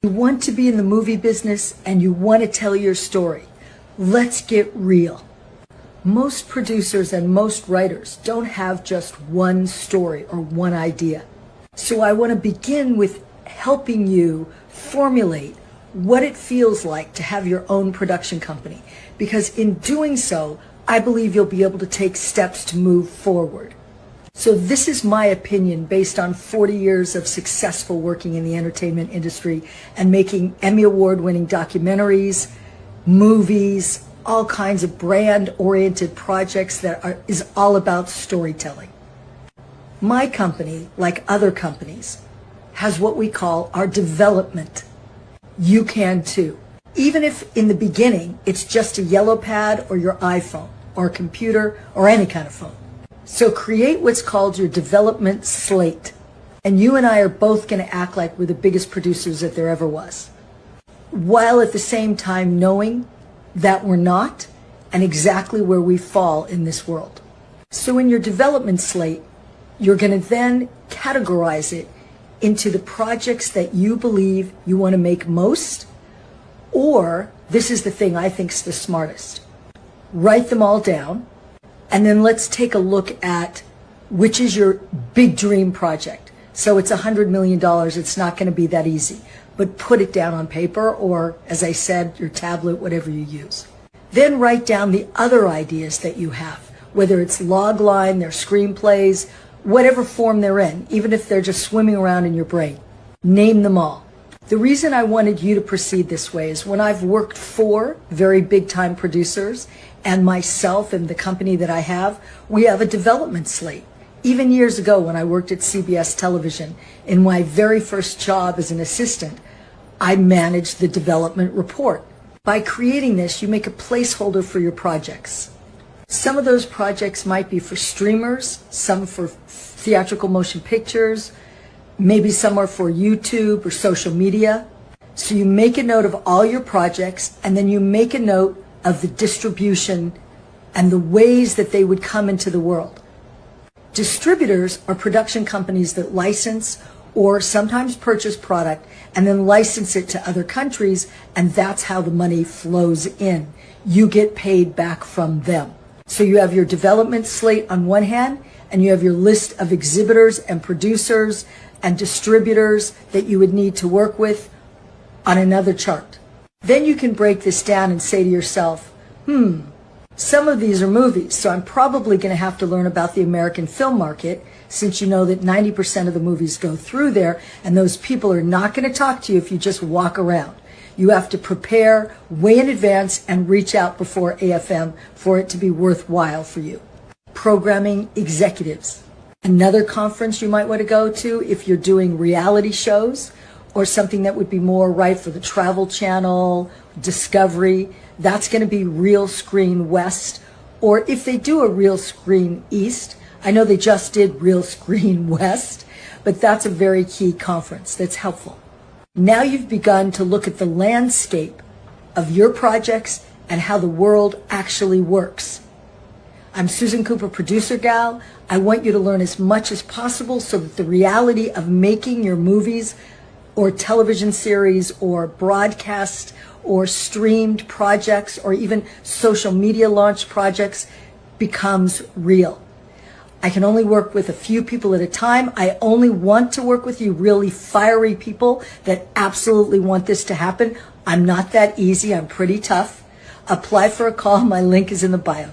You want to be in the movie business and you want to tell your story. Let's get real. Most producers and most writers don't have just one story or one idea. So I want to begin with helping you formulate what it feels like to have your own production company, because in doing so, I believe you'll be able to take steps to move forward. So this is my opinion based on 40 years of successful working in the entertainment industry and making Emmy Award-winning documentaries, movies, all kinds of brand-oriented projects that is all about storytelling. My company, like other companies, has what we call our development. You can too. Even if in the beginning it's just a yellow pad or your iPhone or a computer or any kind of phone. So create what's called your development slate. And you and I are both going to act like we're the biggest producers that there ever was, while at the same time knowing that we're not and exactly where we fall in this world. So in your development slate, you're going to then categorize it into the projects that you believe you want to make most, or this is the thing I think is the smartest. Write them all down. And then let's take a look at which is your big dream project. So it's $100 million. It's not going to be that easy. But put it down on paper or, as I said, your tablet, whatever you use. Then write down the other ideas that you have, whether it's log line, their screenplays, whatever form they're in, even if they're just swimming around in your brain. Name them all. The reason I wanted you to proceed this way is when I've worked for very big-time producers and myself and the company that I have, we have a development slate. Even years ago when I worked at CBS Television, in my very first job as an assistant, I managed the development report. By creating this, you make a placeholder for your projects. Some of those projects might be for streamers, some for theatrical motion pictures, maybe some are for YouTube or social media. So you make a note of all your projects, and then you make a note of the distribution and the ways that they would come into the world. Distributors are production companies that license or sometimes purchase product and then license it to other countries, and that's how the money flows in. You get paid back from them. So you have your development slate on one hand, and you have your list of exhibitors and producers and distributors that you would need to work with on another chart. Then you can break this down and say to yourself, some of these are movies, so I'm probably going to have to learn about the American film market, since you know that 90% of the movies go through there, and those people are not going to talk to you if you just walk around. You have to prepare way in advance and reach out before AFM for it to be worthwhile for you. Programming executives. Another conference you might want to go to if you're doing reality shows or something that would be more right for the Travel Channel, Discovery. That's going to be Real Screen West. Or if they do a Real Screen East, I know they just did Real Screen West, but that's a very key conference that's helpful. Now you've begun to look at the landscape of your projects and how the world actually works. I'm Susan Cooper, producer gal. I want you to learn as much as possible so that the reality of making your movies or television series or broadcast or streamed projects or even social media launch projects becomes real. I can only work with a few people at a time. I only want to work with you really fiery people that absolutely want this to happen. I'm not that easy. I'm pretty tough. Apply for a call. My link is in the bio.